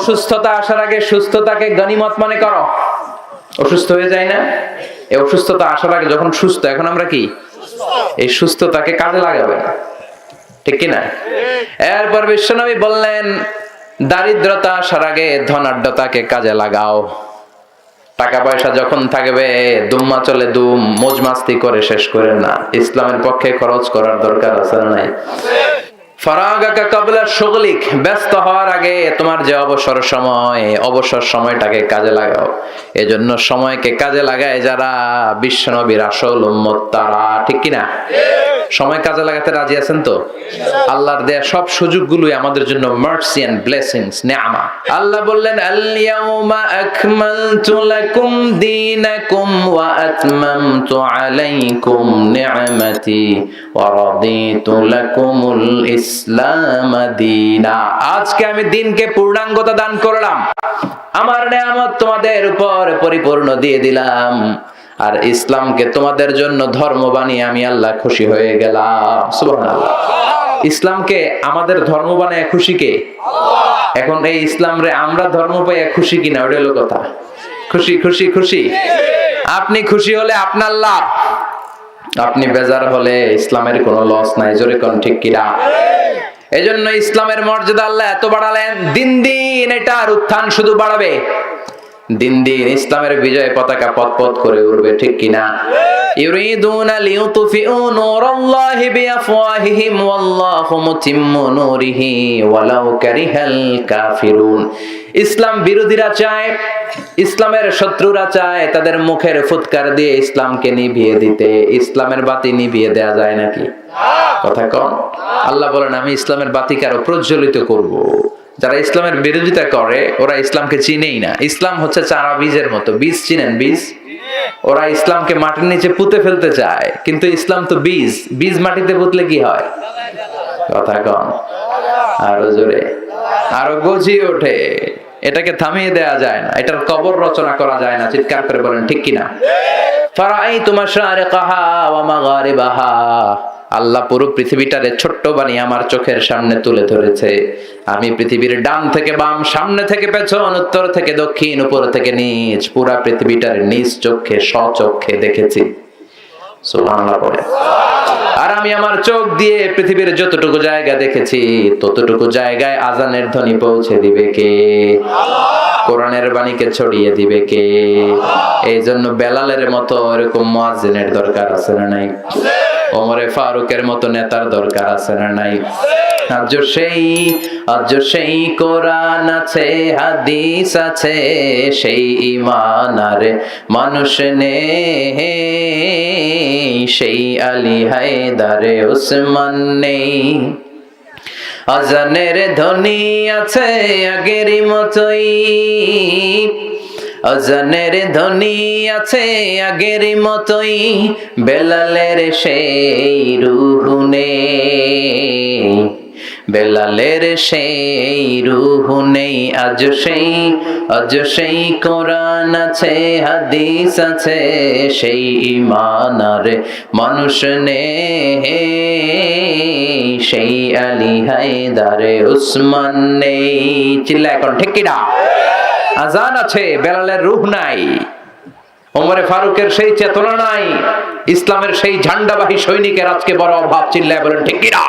অসুস্থতা আসার আগে সুস্থতাকে গনিমত মনে করো। অসুস্থ হয়ে যায় না, এই অসুস্থতা আসার আগে যখন সুস্থ, এখন আমরা কি এই সুস্থতাকে কাজে লাগাবে, ঠিক কিনা? এরপর বিশ্বনবী বললেন, দারিদ্রতা আসার আগে ধনাঢ্যতাকে কাজে লাগাও। টাকা পয়সা যখন থাকবে দুম্মা চলে দুম, মজ মাস্তি করে শেষ করেন না। ইসলামের পক্ষে খরচ করার দরকার আছে না নাই? ফারাগাকা ক্বাবলা শুগলিক, ব্যস্ত হওয়ার আগে তোমার যে অবসর সময়টাকে কাজে লাগাও। এজন্য সময়কে কাজে লাগায় যারা বিশ্বনবীর আসল উম্মত তারা, ঠিক কিনা? সময় কাজে লাগাতে রাজি আছেন তো? আল্লাহর দেয়া সব সুযোগগুলোই আমাদের জন্য মার্সি এন্ড ব্লেসিংস, নেয়ামা। আল্লাহ বললেন, আল ইয়াউমা আকমালতু লাকুম দীনাকুম ওয়া আতমামতু আলাইকুম নি'মাতি ওয়া রাদিতু লাকুমুল ইসলাম দীনা। আজকে আমি দিনকে পূর্ণাঙ্গতা দান করলাম, আমার নেয়ামত তোমাদের উপর পরিপূর্ণ দিয়ে দিলাম, আর ইসলামকে তোমাদের জন্য ধর্ম বানিয়ে আমি আল্লাহ খুশি হয়ে গেলাম। সুবহানাল্লাহ। ইসলামকে আমাদের ধর্ম বানায় খুশি কে? এখন এই ইসলাম রে আমরা ধর্ম পাইয়া খুশি কিনা, ওটা হলো কথা। খুশি খুশি খুশি। আপনি খুশি হলে আপনার লাভ, আপনি বেজার হলে ইসলামের কোনো লস নাই। জোরে কোন ঠিক কিনা? এজন্য ইসলামের মর্যাদা আল্লাহ এত বাড়ালেন, দিন দিন এটার উত্থান শুধু বাড়াবে। দিন দিন ইসলামের বিজয় পতাকা পথ করে উড়বে, ঠিক কিনা? ইউরিদুনা লিইউতফিউ নূরাল্লাহি বিআফওয়াহিহিম ওয়াল্লাহু মুতিম্মু নূরিহি ওয়ালাউ কারিহাল কাফিরুন। ইসলাম বিরোধীরা চায়, ইসলামের শত্রুরা চায় তাদের মুখের ফুৎকার দিয়ে ইসলামকে নিভিয়ে দিতে। ইসলামের বাতি নিভিয়ে দেয়া যায় নাকি? কথা কম। আল্লাহ বলেন, আমি ইসলামের বাতিকে আরো প্রজ্বলিত করব। যারা ইসলামের বিরোধিতা করে ওরা ইসলামকে চিনেই না। ইসলাম হচ্ছে চারা বীজের মতো, বীজ চিনেন? বীজ। ওরা ইসলামকে মাটির নিচে পুঁতে ফেলতে চায়, কিন্তু ইসলাম তো বীজ, বীজ মাটিতে পুঁতলে কি হয়? কথা কম। আরো জোরে, আরো গজিয়ে ওঠে। এটাকে থামিয়ে দেয়া যায় না, এটার কবর রচনা করা যায় না। চিৎকার করে বলেন ঠিক কিনা? ফারাআইতু মাশারিকাহা ওয়া মাগারিবাহা। আল্লাহ পুরো পৃথিবীটারে ছোট্ট বানিয়ে আমার চোখের সামনে তুলে ধরেছে। আমি পৃথিবীর ডান থেকে বাম, সামনে থেকে পেছন, উত্তর থেকে দক্ষিণ, উপর থেকে নিচ, পুরা পৃথিবীটারে নিজ চোখে স্বচক্ষে দেখেছি। সুবহানাল্লাহ বলে। আর আমি আমার চোখ দিয়ে পৃথিবীর যতটুকু জায়গা দেখেছি ততটুকু জায়গায় আজানের ধ্বনি পৌঁছে দিবে কে? কোরআনের বাণীকে ছড়িয়ে দিবে কে? এই জন্য বেলালের মতো এরকম মুয়াজ্জিনের দরকার আছে না নাই? ওমরে ফারুকের মতো নেতার দরকার আছে না নাই? আজ সেই কোরআন আছে, হাদিস আছে, সেই ঈমান আর মানুষ নেই, সেই আলী হায়দারে উসমান নেই। আজানের ধ্বনি আছে আগেরই মতোই, আজানের ধ্বনি আছে আগেরই মতোই, বেলালের সেই রূহ নেই, বেলালের সেই রূহ নেই। আজ সেই কোরআন আছে, হাদিস আছে, সেই ঈমান আর মানুষ নেই, সেই আলী হায়দারে উসমান নেই। চিল্লা এখন ঠিক কিনা? আজান আছে, বেলালের রূহ নাই, ওমরে ফারুকের সেই চেতনা নাই, ইসলামের সেই ঝান্ডাবাহী সৈনিকের আজকে বড় অভাব। চিল্লায় বলেন ঠিক কিনা?